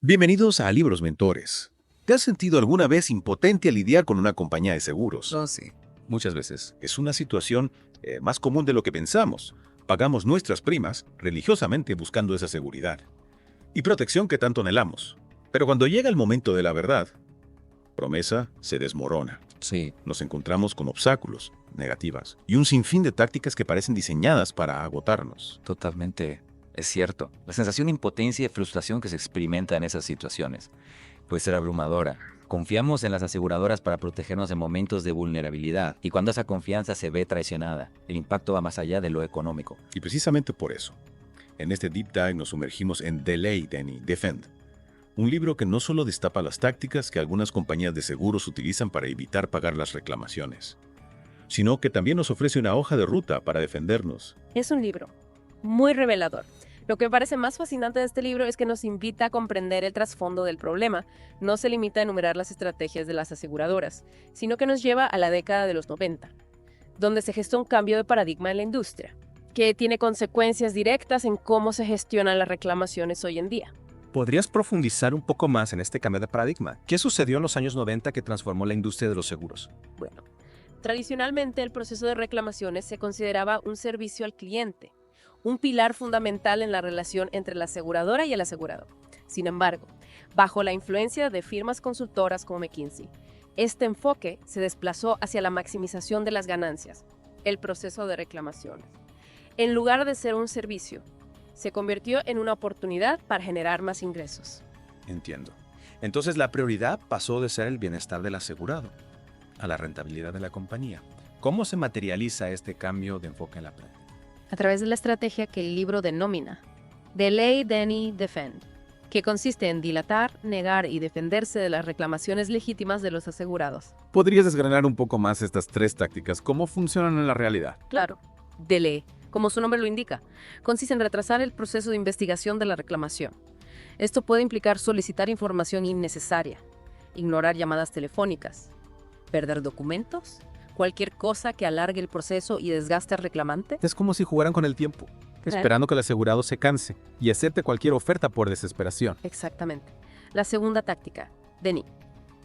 Bienvenidos a Libros Mentores. ¿Te has sentido alguna vez impotente al lidiar con una compañía de seguros? Oh, sí, muchas veces. Es una situación más común de lo que pensamos. Pagamos nuestras primas religiosamente buscando esa seguridad y protección que tanto anhelamos. Pero cuando llega el momento de la verdad, promesa se desmorona. Sí, Nos encontramos con obstáculos, negativas y un sinfín de tácticas que parecen diseñadas para agotarnos. totalmente. Es cierto. La sensación de impotencia y frustración que se experimenta en esas situaciones puede ser abrumadora. Confiamos en las aseguradoras para protegernos en momentos de vulnerabilidad, y cuando esa confianza se ve traicionada, el impacto va más allá de lo económico. Y precisamente por eso, en este Deep Dive nos sumergimos en Delay, Danny, Defend. Un libro que no solo destapa las tácticas que algunas compañías de seguros utilizan para evitar pagar las reclamaciones, sino que también nos ofrece una hoja de ruta para defendernos. Es un libro muy revelador. Lo que me parece más fascinante de este libro es que nos invita a comprender el trasfondo del problema. No se limita a enumerar las estrategias de las aseguradoras, sino que nos lleva a la década de los 90, donde se gestó un cambio de paradigma en la industria, que tiene consecuencias directas en cómo se gestionan las reclamaciones hoy en día. ¿Podrías profundizar un poco más en este cambio de paradigma? ¿Qué sucedió en los años 90 que transformó la industria de los seguros? Bueno, tradicionalmente el proceso de reclamaciones se consideraba un servicio al cliente, un pilar fundamental en la relación entre la aseguradora y el asegurado. Sin embargo, bajo la influencia de firmas consultoras como McKinsey, este enfoque se desplazó hacia la maximización de las ganancias, el proceso de reclamaciones. En lugar de ser un servicio, se convirtió en una oportunidad para generar más ingresos. Entiendo. Entonces la prioridad pasó de ser el bienestar del asegurado a la rentabilidad de la compañía. ¿Cómo se materializa este cambio de enfoque en la práctica? A través de la estrategia que el libro denomina Delay, Danny, Defend, que consiste en dilatar, negar y defenderse de las reclamaciones legítimas de los asegurados. ¿Podrías desgranar un poco más estas tres tácticas? ¿Cómo funcionan en la realidad? Claro, delay, como su nombre lo indica, consiste en retrasar el proceso de investigación de la reclamación. Esto puede implicar solicitar información innecesaria, ignorar llamadas telefónicas, perder documentos, cualquier cosa que alargue el proceso y desgaste al reclamante. Es como si jugaran con el tiempo, esperando que el asegurado se canse y acepte cualquier oferta por desesperación. Exactamente. La segunda táctica, DENI,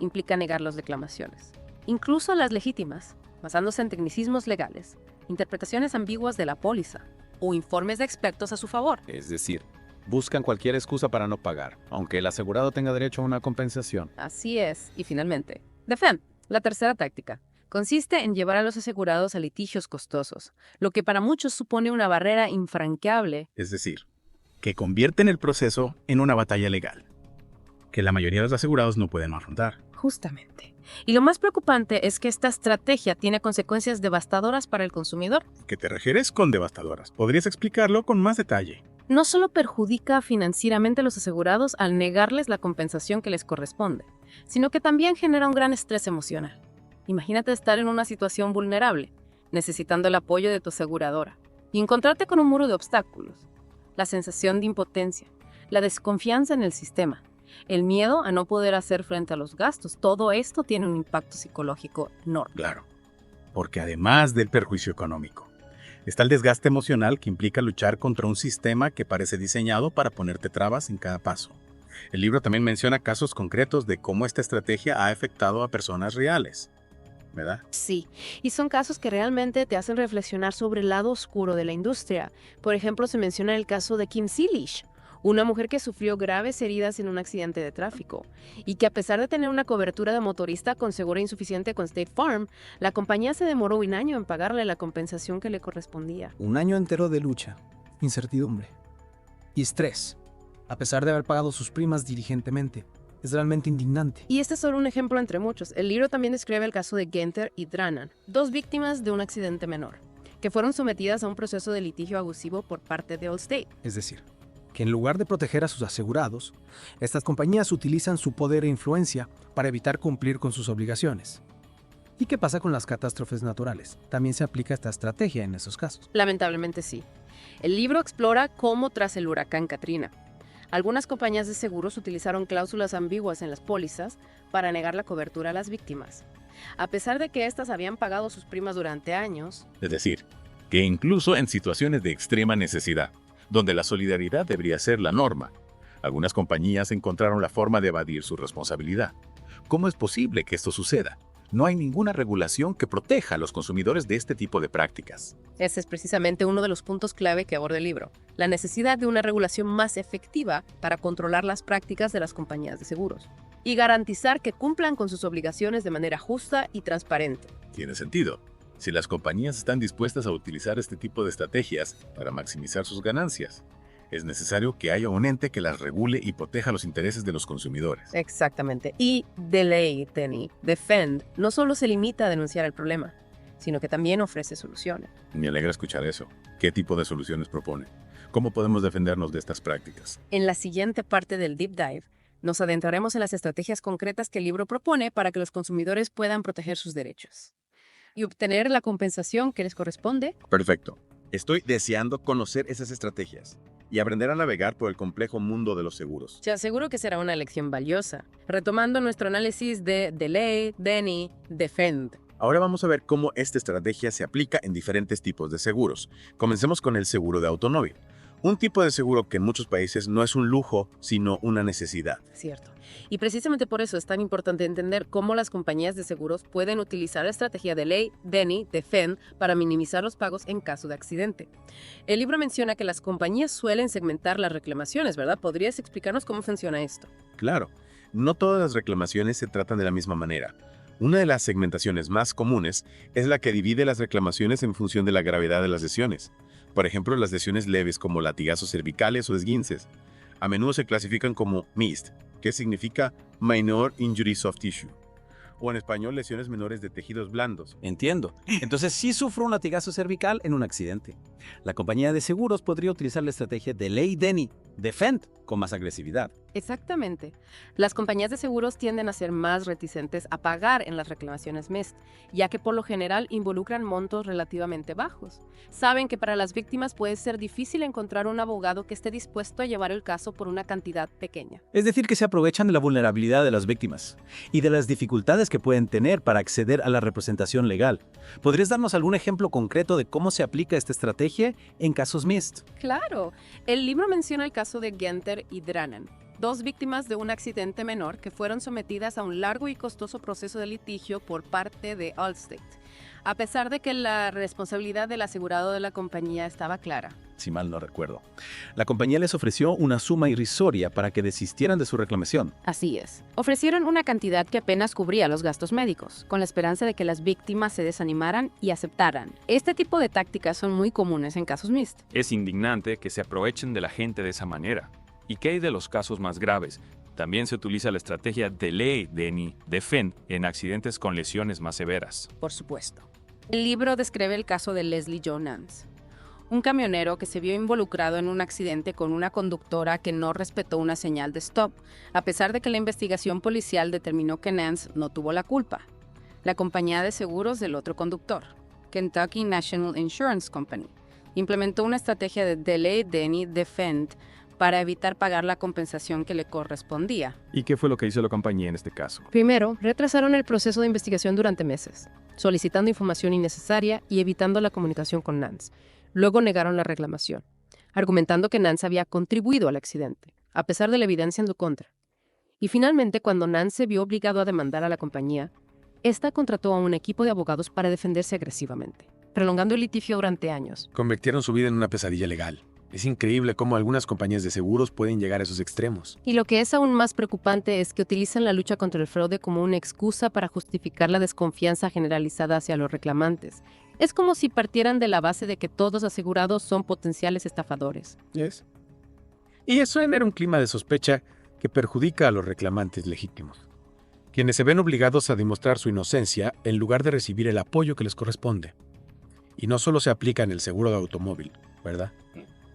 implica negar las reclamaciones, incluso las legítimas, basándose en tecnicismos legales, interpretaciones ambiguas de la póliza o informes de expertos a su favor. Es decir, buscan cualquier excusa para no pagar, aunque el asegurado tenga derecho a una compensación. Así es. Y finalmente, DEFEND, la tercera táctica, consiste en llevar a los asegurados a litigios costosos, lo que para muchos supone una barrera infranqueable. Es decir, que convierten el proceso en una batalla legal, que la mayoría de los asegurados no pueden afrontar. Justamente. Y lo más preocupante es que esta estrategia tiene consecuencias devastadoras para el consumidor. ¿Qué te refieres con devastadoras? ¿Podrías explicarlo con más detalle? No solo perjudica financieramente a los asegurados al negarles la compensación que les corresponde, sino que también genera un gran estrés emocional. Imagínate estar en una situación vulnerable, necesitando el apoyo de tu aseguradora, y encontrarte con un muro de obstáculos. La sensación de impotencia, la desconfianza en el sistema, el miedo a no poder hacer frente a los gastos, todo esto tiene un impacto psicológico enorme. Claro, porque además del perjuicio económico, está el desgaste emocional que implica luchar contra un sistema que parece diseñado para ponerte trabas en cada paso. El libro también menciona casos concretos de cómo esta estrategia ha afectado a personas reales, ¿verdad? Sí, y son casos que realmente te hacen reflexionar sobre el lado oscuro de la industria. Por ejemplo, se menciona el caso de Kim Seelish, una mujer que sufrió graves heridas en un accidente de tráfico, y que a pesar de tener una cobertura de motorista con seguro insuficiente con State Farm, la compañía se demoró un año en pagarle la compensación que le correspondía. Un año entero de lucha, incertidumbre y estrés, a pesar de haber pagado sus primas diligentemente. Es realmente indignante. Y este es solo un ejemplo entre muchos. El libro también describe el caso de Genter y Dranan, dos víctimas de un accidente menor, que fueron sometidas a un proceso de litigio abusivo por parte de Allstate. Es decir, que en lugar de proteger a sus asegurados, estas compañías utilizan su poder e influencia para evitar cumplir con sus obligaciones. ¿Y qué pasa con las catástrofes naturales? También se aplica esta estrategia en esos casos. Lamentablemente sí. El libro explora cómo tras el huracán Katrina, algunas compañías de seguros utilizaron cláusulas ambiguas en las pólizas para negar la cobertura a las víctimas, a pesar de que éstas habían pagado sus primas durante años. Es decir, que incluso en situaciones de extrema necesidad, donde la solidaridad debería ser la norma, Algunas compañías encontraron la forma de evadir su responsabilidad. ¿Cómo es posible que esto suceda? No hay ninguna regulación que proteja a los consumidores de este tipo de prácticas. Ese es precisamente uno de los puntos clave que aborda el libro, la necesidad de una regulación más efectiva para controlar las prácticas de las compañías de seguros y garantizar que cumplan con sus obligaciones de manera justa y transparente. Tiene sentido. Si las compañías están dispuestas a utilizar este tipo de estrategias para maximizar sus ganancias, es necesario que haya un ente que las regule y proteja los intereses de los consumidores. Exactamente. Y Delay, Defend, no solo se limita a denunciar el problema, sino que también ofrece soluciones. Me alegra escuchar eso. ¿Qué tipo de soluciones propone? ¿Cómo podemos defendernos de estas prácticas? En la siguiente parte del Deep Dive, nos adentraremos en las estrategias concretas que el libro propone para que los consumidores puedan proteger sus derechos y obtener la compensación que les corresponde. Perfecto. Estoy deseando conocer esas estrategias y aprender a navegar por el complejo mundo de los seguros. Te aseguro que será una lección valiosa. Retomando nuestro análisis de Delay, Defend. Ahora vamos a ver cómo esta estrategia se aplica en diferentes tipos de seguros. Comencemos con el seguro de automóvil. Un tipo de seguro que en muchos países no es un lujo, sino una necesidad. Cierto. Y precisamente por eso es tan importante entender cómo las compañías de seguros pueden utilizar la estrategia Delay, Defend para minimizar los pagos en caso de accidente. El libro menciona que las compañías suelen segmentar las reclamaciones, ¿verdad? ¿Podrías explicarnos cómo funciona esto? Claro, no todas las reclamaciones se tratan de la misma manera. Una de las segmentaciones más comunes es la que divide las reclamaciones en función de la gravedad de las lesiones. Por ejemplo, las lesiones leves como latigazos cervicales o esguinces. A menudo se clasifican como MIST, que significa Minor Injury Soft Tissue, o en español lesiones menores de tejidos blandos. Entiendo. Entonces sí sufro un latigazo cervical en un accidente. La compañía de seguros podría utilizar la estrategia Delay, Defend con más agresividad. Exactamente. Las compañías de seguros tienden a ser más reticentes a pagar en las reclamaciones MIST, ya que por lo general involucran montos relativamente bajos. Saben que para las víctimas puede ser difícil encontrar un abogado que esté dispuesto a llevar el caso por una cantidad pequeña. Es decir, que se aprovechan de la vulnerabilidad de las víctimas y de las dificultades que pueden tener para acceder a la representación legal. ¿Podrías darnos algún ejemplo concreto de cómo se aplica esta estrategia en casos MIST? Claro. El libro menciona el caso de Genter y Dranan, dos víctimas de un accidente menor que fueron sometidas a un largo y costoso proceso de litigio por parte de Allstate, a pesar de que la responsabilidad del asegurado de la compañía estaba clara. Si mal no recuerdo. La compañía les ofreció una suma irrisoria para que desistieran de su reclamación. Así es. Ofrecieron una cantidad que apenas cubría los gastos médicos, con la esperanza de que las víctimas se desanimaran y aceptaran. Este tipo de tácticas son muy comunes en casos MIST. Es indignante que se aprovechen de la gente de esa manera. ¿Y qué hay de los casos más graves? También se utiliza la estrategia Delay, Defend en accidentes con lesiones más severas. Por supuesto. El libro describe el caso de Leslie Joe Nance, un camionero que se vio involucrado en un accidente con una conductora que no respetó una señal de stop, a pesar de que la investigación policial determinó que Nance no tuvo la culpa. La compañía de seguros del otro conductor, Kentucky National Insurance Company, implementó una estrategia de Delay, Defend para evitar pagar la compensación que le correspondía. ¿Y qué fue lo que hizo la compañía en este caso? Primero, retrasaron el proceso de investigación durante meses, solicitando información innecesaria y evitando la comunicación con Nance. Luego negaron la reclamación, argumentando que Nance había contribuido al accidente, a pesar de la evidencia en su contra. Y finalmente, cuando Nance se vio obligado a demandar a la compañía, esta contrató a un equipo de abogados para defenderse agresivamente, prolongando el litigio durante años. Convirtieron su vida en una pesadilla legal. Es increíble cómo algunas compañías de seguros pueden llegar a esos extremos. Y lo que es aún más preocupante es que utilizan la lucha contra el fraude como una excusa para justificar la desconfianza generalizada hacia los reclamantes. Es como si partieran de la base de que todos los asegurados son potenciales estafadores. ¿Yes? Y eso genera un clima de sospecha que perjudica a los reclamantes legítimos, quienes se ven obligados a demostrar su inocencia en lugar de recibir el apoyo que les corresponde. Y no solo se aplica en el seguro de automóvil, ¿verdad?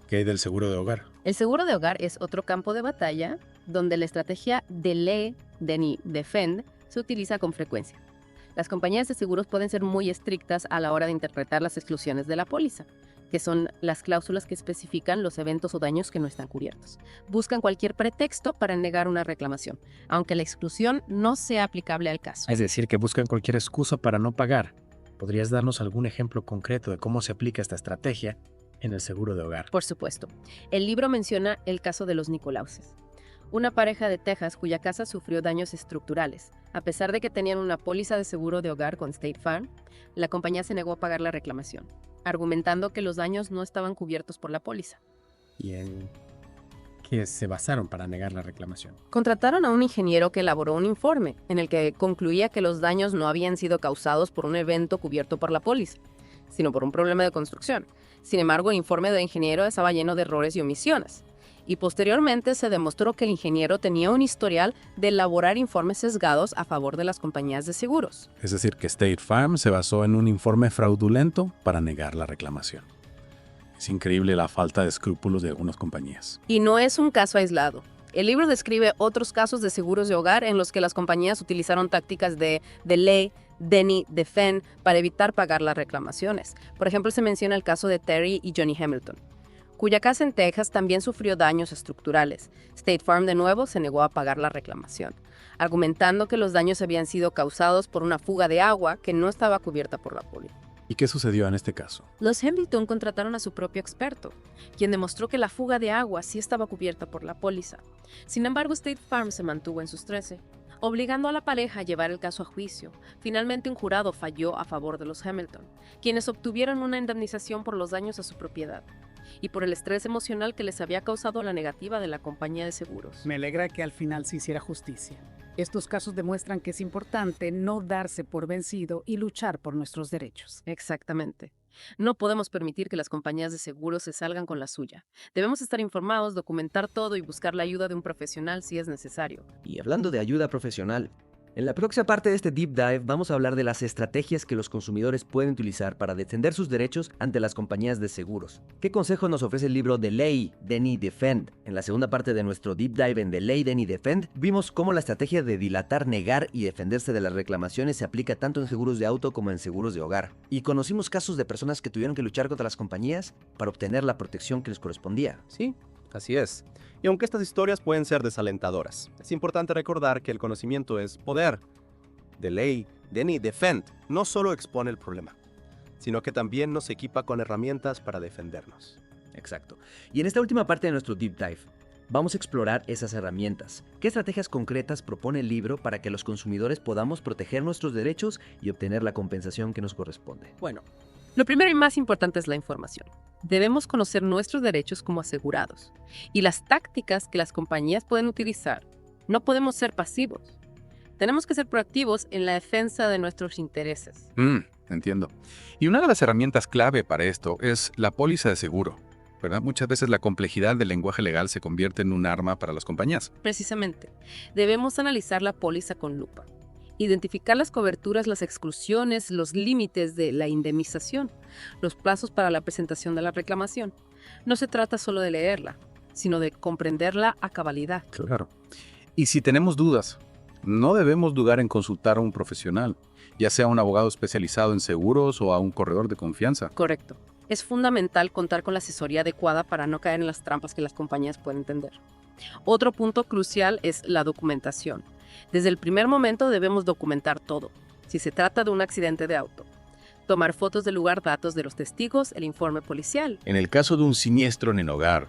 ¿Qué hay del seguro de hogar? El seguro de hogar es otro campo de batalla donde la estrategia Delay, Defend se utiliza con frecuencia. Las compañías de seguros pueden ser muy estrictas a la hora de interpretar las exclusiones de la póliza, que son las cláusulas que especifican los eventos o daños que no están cubiertos. Buscan cualquier pretexto para negar una reclamación, aunque la exclusión no sea aplicable al caso. Es decir, que buscan cualquier excusa para no pagar. ¿Podrías darnos algún ejemplo concreto de cómo se aplica esta estrategia en el seguro de hogar? Por supuesto. El libro menciona el caso de los Nicolauses. Una pareja de Texas cuya casa sufrió daños estructurales. A pesar de que tenían una póliza de seguro de hogar con State Farm, la compañía se negó a pagar la reclamación, argumentando que los daños no estaban cubiertos por la póliza. ¿Y en qué se basaron para negar la reclamación? Contrataron a un ingeniero que elaboró un informe en el que concluía que los daños no habían sido causados por un evento cubierto por la póliza, sino por un problema de construcción. Sin embargo, el informe del ingeniero estaba lleno de errores y omisiones. Y posteriormente se demostró que el ingeniero tenía un historial de elaborar informes sesgados a favor de las compañías de seguros. Es decir, que State Farm se basó en un informe fraudulento para negar la reclamación. Es increíble la falta de escrúpulos de algunas compañías. Y no es un caso aislado. El libro describe otros casos de seguros de hogar en los que las compañías utilizaron tácticas de delay, deny, defend para evitar pagar las reclamaciones. Por ejemplo, se menciona el caso de Terry y Johnny Hamilton, cuya casa en Texas también sufrió daños estructurales. State Farm de nuevo se negó a pagar la reclamación, argumentando que los daños habían sido causados por una fuga de agua que no estaba cubierta por la póliza. ¿Y qué sucedió en este caso? Los Hamilton contrataron a su propio experto, quien demostró que la fuga de agua sí estaba cubierta por la póliza. Sin embargo, State Farm se mantuvo en sus 13, obligando a la pareja a llevar el caso a juicio. Finalmente, un jurado falló a favor de los Hamilton, quienes obtuvieron una indemnización por los daños a su propiedad y por el estrés emocional que les había causado la negativa de la compañía de seguros. Me alegra que al final se hiciera justicia. Estos casos demuestran que es importante no darse por vencido y luchar por nuestros derechos. Exactamente. No podemos permitir que las compañías de seguros se salgan con la suya. Debemos estar informados, documentar todo y buscar la ayuda de un profesional si es necesario. Y hablando de ayuda profesional, en la próxima parte de este Deep Dive vamos a hablar de las estrategias que los consumidores pueden utilizar para defender sus derechos ante las compañías de seguros. ¿Qué consejos nos ofrece el libro Delay, Deny, Defend? En la segunda parte de nuestro Deep Dive en Delay, Deny, Defend, vimos cómo la estrategia de dilatar, negar y defenderse de las reclamaciones se aplica tanto en seguros de auto como en seguros de hogar. Y conocimos casos de personas que tuvieron que luchar contra las compañías para obtener la protección que les correspondía. Sí, así es. Y aunque estas historias pueden ser desalentadoras, es importante recordar que el conocimiento es poder. Delay, Deny, Defend no solo expone el problema, sino que también nos equipa con herramientas para defendernos. Exacto. Y en esta última parte de nuestro Deep Dive, vamos a explorar esas herramientas. ¿Qué estrategias concretas propone el libro para que los consumidores podamos proteger nuestros derechos y obtener la compensación que nos corresponde? Bueno, lo primero y más importante es la información. Debemos conocer nuestros derechos como asegurados y las tácticas que las compañías pueden utilizar. No podemos ser pasivos. Tenemos que ser proactivos en la defensa de nuestros intereses. Entiendo. Y una de las herramientas clave para esto es la póliza de seguro, ¿verdad? Muchas veces la complejidad del lenguaje legal se convierte en un arma para las compañías. Precisamente, debemos analizar la póliza con lupa. Identificar las coberturas, las exclusiones, los límites de la indemnización, los plazos para la presentación de la reclamación. No se trata solo de leerla, sino de comprenderla a cabalidad. Claro. Y si tenemos dudas, no debemos dudar en consultar a un profesional, ya sea un abogado especializado en seguros o a un corredor de confianza. Correcto. Es fundamental contar con la asesoría adecuada para no caer en las trampas que las compañías pueden tender. Otro punto crucial es la documentación. Desde el primer momento debemos documentar todo. Si se trata de un accidente de auto, tomar fotos del lugar, datos de los testigos, el informe policial. En el caso de un siniestro en el hogar,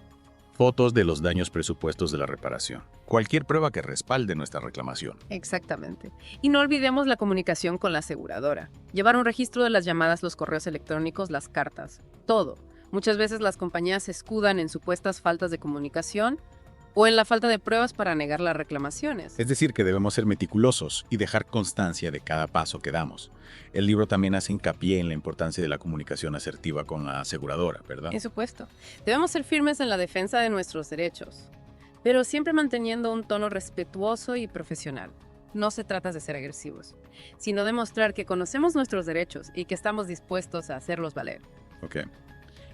fotos de los daños presupuestos de la reparación. Cualquier prueba que respalde nuestra reclamación. Exactamente. Y no olvidemos la comunicación con la aseguradora. Llevar un registro de las llamadas, los correos electrónicos, las cartas. Todo. Muchas veces las compañías se escudan en supuestas faltas de comunicación o en la falta de pruebas para negar las reclamaciones. Es decir, que debemos ser meticulosos y dejar constancia de cada paso que damos. El libro también hace hincapié en la importancia de la comunicación asertiva con la aseguradora, ¿verdad? Por supuesto. Debemos ser firmes en la defensa de nuestros derechos, pero siempre manteniendo un tono respetuoso y profesional. No se trata de ser agresivos, sino de mostrar que conocemos nuestros derechos y que estamos dispuestos a hacerlos valer. Ok.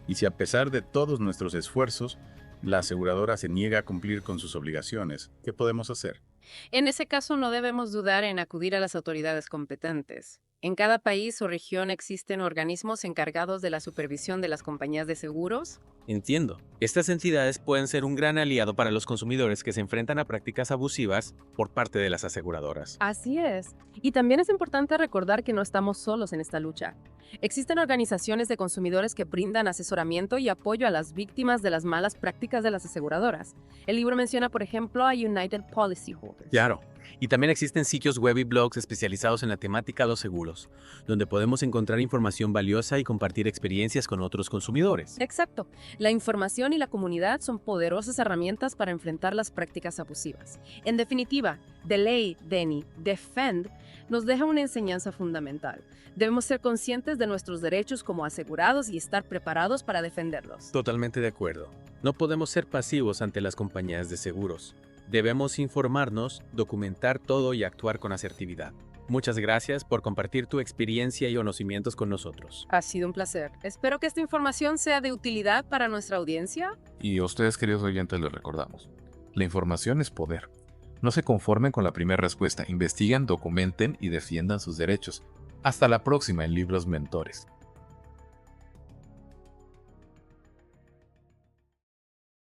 Y si a pesar de todos nuestros esfuerzos, la aseguradora se niega a cumplir con sus obligaciones, ¿qué podemos hacer? En ese caso, no debemos dudar en acudir a las autoridades competentes. En cada país o región existen organismos encargados de la supervisión de las compañías de seguros. Entiendo. Estas entidades pueden ser un gran aliado para los consumidores que se enfrentan a prácticas abusivas por parte de las aseguradoras. Así es. Y también es importante recordar que no estamos solos en esta lucha. Existen organizaciones de consumidores que brindan asesoramiento y apoyo a las víctimas de las malas prácticas de las aseguradoras. El libro menciona, por ejemplo, a United Policyholders. Claro. Y también existen sitios web y blogs especializados en la temática de los seguros, donde podemos encontrar información valiosa y compartir experiencias con otros consumidores. Exacto. La información y la comunidad son poderosas herramientas para enfrentar las prácticas abusivas. En definitiva, Delay, Deny, Defend nos deja una enseñanza fundamental. Debemos ser conscientes de nuestros derechos como asegurados y estar preparados para defenderlos. Totalmente de acuerdo. No podemos ser pasivos ante las compañías de seguros. Debemos informarnos, documentar todo y actuar con asertividad. Muchas gracias por compartir tu experiencia y conocimientos con nosotros. Ha sido un placer. Espero que esta información sea de utilidad para nuestra audiencia. Y a ustedes, queridos oyentes, les recordamos. La información es poder. No se conformen con la primera respuesta. Investiguen, documenten y defiendan sus derechos. Hasta la próxima en Libros Mentores.